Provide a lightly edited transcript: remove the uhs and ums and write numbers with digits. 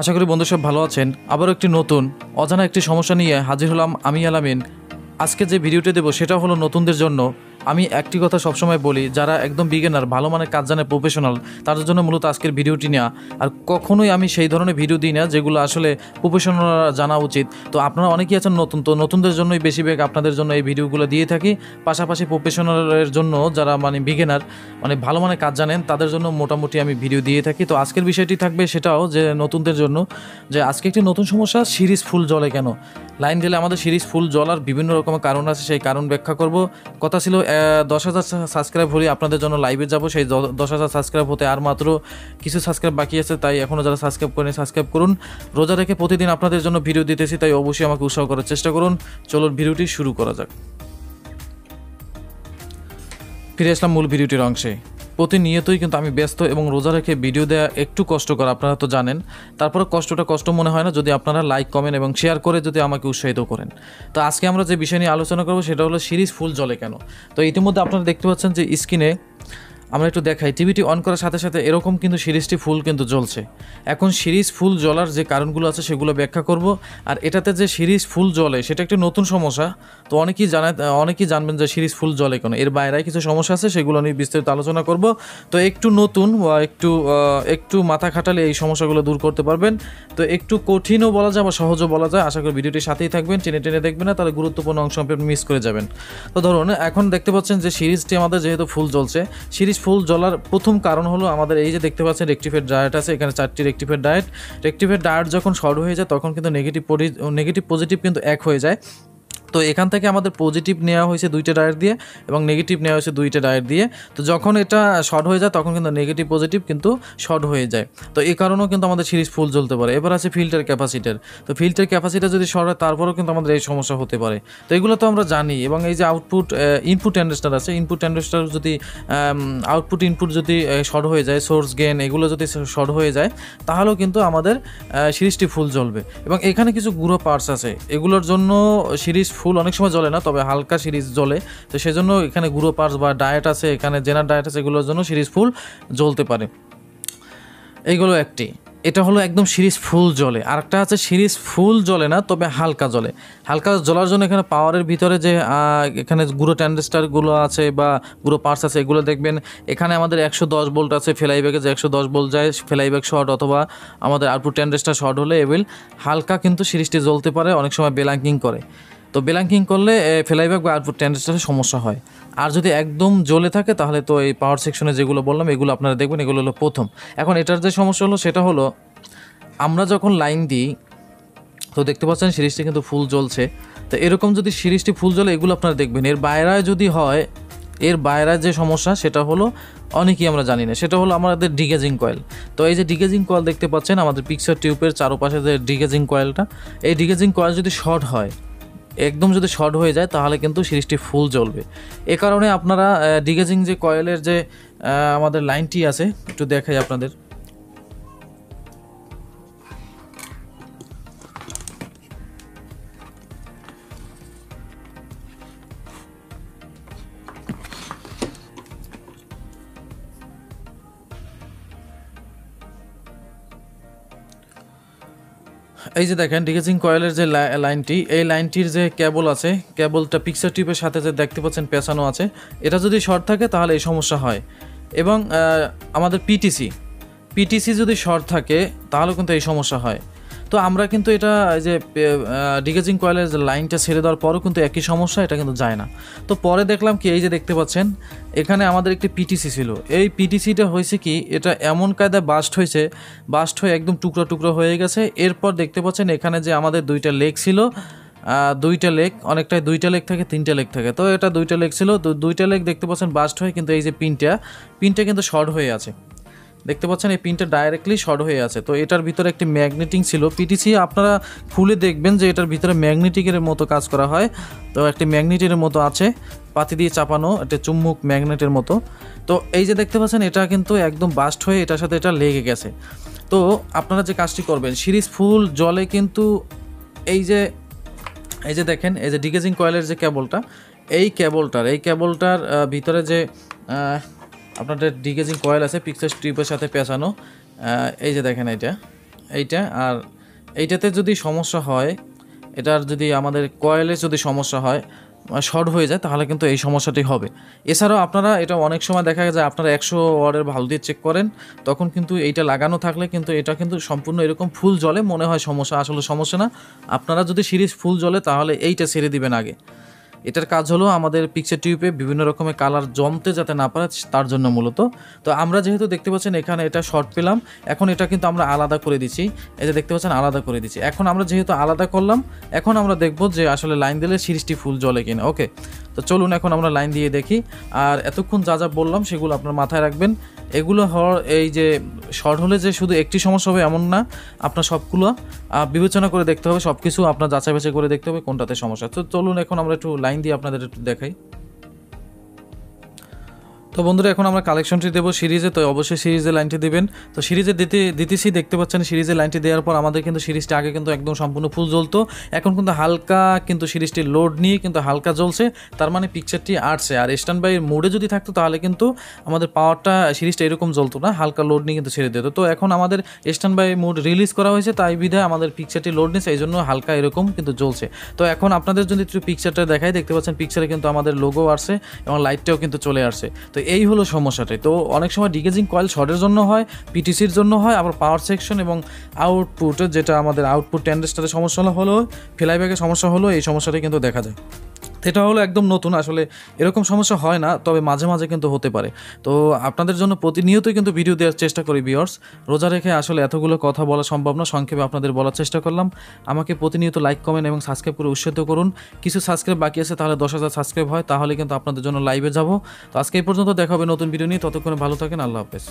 আশা করি বন্ধু সব ভালো আছেন। আবারও একটি নতুন অজানা একটি সমস্যা নিয়ে হাজির হলাম আমি আলামিন। আজকে যে ভিডিওটি দেবো সেটা হলো নতুনদের জন্য। আমি একটি কথা সবসময় বলি, যারা একদম বিগিনার, ভালো মানের কাজ জানে, প্রফেশনাল, তাদের জন্য মূলত আজকের ভিডিওটি নেওয়া। আর কখনোই আমি সেই ধরনের ভিডিও দিই না যেগুলো আসলে প্রফেশনালরা জানা উচিত। তো আপনারা অনেকেই আছেন নতুন, তো নতুনদের জন্যই বেশিরভাগ আপনাদের জন্য এই ভিডিওগুলো দিয়ে থাকি। পাশাপাশি প্রফেশনালের জন্য যারা বিগিনার, ভালো মানের কাজ জানেন, তাদের জন্য মোটামুটি আমি ভিডিও দিয়ে থাকি। তো আজকের বিষয়টি থাকবে সেটাও যে নতুনদের জন্য, যে আজকে একটি নতুন সমস্যা, সিরিজ ফুল জ্বলে কেন। লাইন গেলে আমাদের সিরিজ ফুল জ্বলার বিভিন্ন রকমের কারণ আছে, সেই কারণ ব্যাখ্যা করব। কথা ছিল 10,000 সাবস্ক্রাইব হলে আপনাদের জন্য লাইভে যাব। সেই 10,000 সাবস্ক্রাইব হতে আর মাত্র কিছু সাবস্ক্রাইব বাকি আছে, তাই এখনও যারা সাবস্ক্রাইব করেন সাবস্ক্রাইব করুন। রোজা রেখে প্রতিদিন আপনাদের জন্য ভিডিও দিতেছি, তাই অবশ্যই আমাকে উৎসাহ করার চেষ্টা করুন। চলুন ভিডিওটি শুরু করা যাক। ফিরে আসলাম মূল ভিডিওটির অংশে। প্রতিনিয়তই কিন্তু আমি ব্যস্ত এবং রোজা রেখে ভিডিও দেওয়া একটু কষ্টকর, আপনারা তো জানেন। তারপরে কষ্টটা কষ্ট মনে হয় না যদি আপনারা লাইক, কমেন্ট এবং শেয়ার করে যদি আমাকে উৎসাহিত করেন। তো আজকে আমরা যে বিষয় নিয়ে আলোচনা করব সেটা হলো সিরিজ ফুল জ্বলে কেন। তো ইতিমধ্যে আপনারা দেখতে পাচ্ছেন যে স্ক্রিনে আমরা একটু দেখাই, টিভিটি অন করার সাথে সাথে এরকম কিন্তু সিরিজটি ফুল কিন্তু জ্বলছে। এখন সিরিজ ফুল জ্বলার যে কারণগুলো আছে সেগুলো ব্যাখ্যা করব। আর এটাতে যে সিরিজ ফুল জ্বলে সেটা একটি নতুন সমস্যা। তো অনেকেই জানবেন যে সিরিজ ফুল জ্বলে কেন। এর বাইরে কিছু সমস্যা আছে, সেগুলো নিয়ে বিস্তারিত আলোচনা করব। তো একটু নতুন বা একটু মাথা খাটালে এই সমস্যাগুলো দূর করতে পারবেন। তো একটু কঠিনও বলা যায় বা সহজও বলা যায়। আশা করি ভিডিওটির সাথেই থাকবেন, টেনে টেনে দেখবেন না, তাহলে গুরুত্বপূর্ণ অংশ আপনি মিস করে যাবেন। তো ধরুন এখন দেখতে পাচ্ছেন যে সিরিজটি আমাদের যেহেতু ফুল জ্বলছে, সিরিজ ফুল জ্বলার প্রথম কারণ হলো আমাদের এই যে দেখতে পাচ্ছেন রেকটিফায়ার ডায়োড আছে, এখানে 4টি রেকটিফায়ার ডায়োড যখন শর্ট হয়ে যায় তখন কিন্তু নেগেটিভ পজিটিভ কিন্তু এক হয়ে যায়। তো এখান থেকে আমাদের পজিটিভ নেওয়া হয়েছে 2টা ডায়োড দিয়ে এবং নেগেটিভ নেওয়া হয়েছে 2টা ডায়োড দিয়ে। তো যখন এটা শর্ট হয়ে যায় তখন কিন্তু নেগেটিভ পজিটিভ কিন্তু শর্ট হয়ে যায়। তো এই কারণেও কিন্তু আমাদের সিরিজ ফুল জ্বলতে পারে। এবার আছে ফিল্টার ক্যাপাসিটার। তো ফিল্টার ক্যাপাসিটার যদি শর্ট হয় তারপরেও কিন্তু আমাদের এই সমস্যা হতে পারে। তো এগুলো তো আমরা জানি। এবং এই যে ইনপুট ট্রানজিস্টর আছে, ইনপুট ট্রানজিস্টর যদি ইনপুট যদি শর্ট হয়ে যায়, সোর্স গেন এগুলো যদি শর্ট হয়ে যায়, তাহলেও কিন্তু আমাদের সিরিজটি ফুল জ্বলবে। এবং এখানে কিছু গুঁড়ো পার্টস আছে, এগুলোর জন্য সিরিজ ফুল অনেক সময় জ্বলে না, তবে হালকা সিরিজ জ্বলে। তো সেজন্য এখানে গুঁড়ো পার্টস বা ডায়েট আছে, এখানে জেনার ডায়েট আছে, এগুলোর জন্য সিরিজ ফুল জ্বলতে পারে। এইগুলো একটি, এটা হলো একদম সিরিজ ফুল জ্বলে। আরেকটা আছে সিরিজ ফুল জ্বলে না, তবে হালকা জ্বলে। হালকা জ্বলার জন্য এখানে পাওয়ারের ভিতরে যে এখানে গুঁড়ো ট্রানজিস্টরগুলো আছে বা গুঁড়ো পার্টস আছে, এগুলো দেখবেন এখানে আমাদের 110 ভোল্ট আছে। ফ্লাইব্যাকে যে 110 ভোল্ট যায়, ফ্লাইব্যাক শর্ট অথবা আমাদের আউটপুট ট্রানজিস্টর শর্ট হলে হালকা কিন্তু সিরিজটি জ্বলতে পারে, অনেক সময় বেলাঙ্কিং করে। তো বেলাঙ্কিং করলে ফ্লাইব্যাক বা আউটপুট ট্রানজিস্টরের সমস্যা হয়। আর যদি একদম জ্বলে থাকে তাহলে তো এই পাওয়ার সেকশনে যেগুলো বললাম এগুলো আপনারা দেখবেন, এগুলো হলো প্রথম। এখন এটার যে সমস্যা হলো সেটা হলো, আমরা যখন লাইন দিই তো দেখতে পাচ্ছেন সিরিজটি কিন্তু ফুল জ্বলছে। তো এরকম যদি সিরিজটি ফুল জ্বলে এগুলো আপনারা দেখবেন। এর বাইরে যদি হয়, এর বাইরে যে সমস্যা সেটা হলো অনেকেই আমরা জানি না, সেটা হলো আমাদের ডিগেজিং কয়েল। তো এই যে ডিগেজিং কয়েল দেখতে পাচ্ছেন আমাদের পিকচার টিউবের চারপাশে যে ডিগেজিং কয়েলটা, এই ডিগেজিং কয়েল যদি শর্ট হয়, একদম যদি শর্ট হয়ে যায়, তাহলে কিন্তু সিরিজটি ফুল জ্বলবে। এ কারণে আপনারা ডিগেজিং যে কয়েলের যে আমাদের লাইনটি আছে একটু দেখাই আপনাদের। এই যে দেখেন ডিগেজিং কয়েলের যে লাইনটি, এই লাইনটির যে কেবল আছে, কেবলটা পিকচার টিউবের সাথে যে দেখতে পাচ্ছেন পেঁচানো আছে, এটা যদি শর্ট থাকে তাহলে এই সমস্যা হয়। এবং আমাদের পিটিসি যদি শর্ট থাকে তাহলেও কিন্তু এই সমস্যা হয়। তো আমরা কিন্তু এটা এই যে ডিগেজিং কয়েলের যে লাইনটা ছেড়ে দেওয়ার পরও কিন্তু একই সমস্যা, এটা কিন্তু যায় না। তো পরে দেখলাম কি, এই যে দেখতে পাচ্ছেন এখানে আমাদের একটি পিটিসি ছিল। এই পিটিসিটা হয়েছে কি, এটা এমন কায়দায় বাস্ট হয়ে একদম টুকরো টুকরো হয়ে গেছে। এরপর দেখতে পাচ্ছেন এখানে যে আমাদের 2টা লেগ ছিল, 2টা লেগ, অনেকটাই 2টা লেগ থাকে, 3টা লেগ থাকে। তো এটা 2টা লেগ ছিল, 2টা লেগ দেখতে পাচ্ছেন বাস্ট হয়ে কিন্তু এই যে পিনটা কিন্তু শর্ট হয়ে আছে। দেখতে পাচ্ছেন এই পিনটা ডাইরেক্টলি শর্ট হয়ে আছে। তো এটার ভিতরে একটি ম্যাগনেটিং ছিল। পিটিসি আপনারা খুলে দেখবেন যে এটার ভিতরে ম্যাগনেটিকের মতো কাজ করা হয়। তো একটি ম্যাগনেটের মতো আছে, পাতি দিয়ে চাপানো, একটা চুম্বক ম্যাগনেটের মতো। তো এই যে দেখতে পাচ্ছেন এটা কিন্তু একদম বাস্ট হয়ে এটার সাথে এটা লেগে গেছে। তো আপনারা যে কাজটি করবেন, সিরিজ ফুল জলে কিন্তু এই যে দেখেন এই যে ডিগেজিং কয়েলের যে কেবলটা, এই কেবলটার ভিতরে যে আপনাদের ডিগেজিং কয়েল আছে পিকচার টিউবের সাথে পেঁচানো, এই যে দেখেন এইটা। আর এইটাতে যদি সমস্যা হয়, এটার যদি আমাদের কয়েলে যদি সমস্যা হয়, শর্ট হয়ে যায়, তাহলে কিন্তু এই সমস্যাটি হবে। এছাড়াও আপনারা এটা অনেক সময় দেখা যায় আপনারা 100 ওয়াটের ভাল্ব দিয়ে চেক করেন, তখন কিন্তু এইটা লাগানো থাকলে কিন্তু এটা কিন্তু সম্পূর্ণ এরকম ফুল জ্বলে, মনে হয় সমস্যা, আসলে সমস্যা না। আপনারা যদি সিরিজ ফুল জ্বলে তাহলে এইটা ছেড়ে দিবেন আগে। এটার কাজ হলো আমাদের পিকচার টিউবে বিভিন্ন রকমের কালার জমতে যাতে না পারে তার জন্য মূলত। তো আমরা যেহেতু দেখতে পাচ্ছেন এখানে এটা শর্ট পেলাম, এখন এটা কিন্তু আমরা আলাদা করে দিচ্ছি। এই যে দেখতে পাচ্ছেন আলাদা করে দিচ্ছি। এখন আমরা যেহেতু আলাদা করলাম, এখন আমরা দেখব যে আসলে লাইন দিলে সিরিজটি ফুল জ্বলে কিনা। ওকে, তো চলুন এখন আমরা লাইন দিয়ে দেখি। আর এতক্ষণ যা যা বললাম সেগুলো আপনার মাথায় রাখবেন। এগুলো হওয়ার, এই যে শর্ট হলে যে শুধু একটি সমস্যা হবে এমন না, আপনার সবগুলো বিবেচনা করে দেখতে হবে, সব কিছু আপনার যাচাই বাছাই করে দেখতে হবে কোনটাতে সমস্যা। তো চলুন এখন আমরা একটু লাইন দিয়ে আপনাদের একটু দেখাই। তো বন্ধুরা, এখন আমরা কালেকশনটি দেবো সিরিজে, তো অবশ্যই সিরিজে লাইনটি দেবেন। তো সিরিজে দিতেছি, দেখতে পাচ্ছেন সিরিজে লাইনটি দেওয়ার পর আমাদের কিন্তু সিরিজটা আগে কিন্তু একদম সম্পূর্ণ ফুল জ্বলতো, এখন কিন্তু হালকা কিন্তু সিরিজটি লোড নিয়ে কিন্তু হালকা জ্বলছে, তার মানে পিকচারটি আসছে। আর স্ট্যান্ড বাই মোডে যদি থাকতো তাহলে কিন্তু আমাদের পাওয়ারটা সিরিজটা এরকম জ্বলতো না, হালকা লোড নিয়ে কিন্তু ছেড়ে দিত। তো এখন আমাদের স্ট্যান্ড বাই মোড রিলিজ করা হয়েছে, তাই বিধায় আমাদের পিকচারটি লোড নিচ্ছে, এই জন্য হালকা এরকম কিন্তু জ্বলছে। তো এখন আপনাদের যদি একটু পিকচারটা দেখাই, দেখতে পাচ্ছেন পিকচারে কিন্তু আমাদের লোগো আসছে এবং লাইটটাও কিন্তু চলে আসছে। তো এই হলো সমস্যাটাই। তো অনেক সময় ডিগেজিং কয়েল শর্টের জন্য হয়, পিটিসির জন্য হয়, আবার পাওয়ার সেকশন এবং আউটপুটের, যেটা আমাদের আউটপুট ট্রানজিস্টরের সমস্যা হলো, ফ্লাইব্যাকের সমস্যা হলো, এই সমস্যাটা কিন্তু দেখা যায়। এটা হলো একদম নতুন, আসলে এরকম সমস্যা হয় না, তবে মাঝে মাঝে কিন্তু হতে পারে। তো আপনাদের জন্য প্রতিনিয়তই কিন্তু ভিডিও দেওয়ার চেষ্টা করি ভিউয়ার্স। রোজা রেখে আসলে এতগুলো কথা বলা সম্ভব না, সংক্ষেপে আপনাদের বলার চেষ্টা করলাম। আমাকে প্রতিনিয়ত লাইক, কমেন্ট এবং সাবস্ক্রাইব করে উৎসাহিত করুন। কিছু সাবস্ক্রাইব বাকি আছে, তাহলে 10,000 সাবস্ক্রাইব হয়, তাহলে কিন্তু আপনাদের জন্য লাইভে যাব। তো আজকে এই পর্যন্ত, দেখা হবে নতুন ভিডিও নিয়ে, ততক্ষণে ভালো থাকেন, আল্লাহ হাফেজ।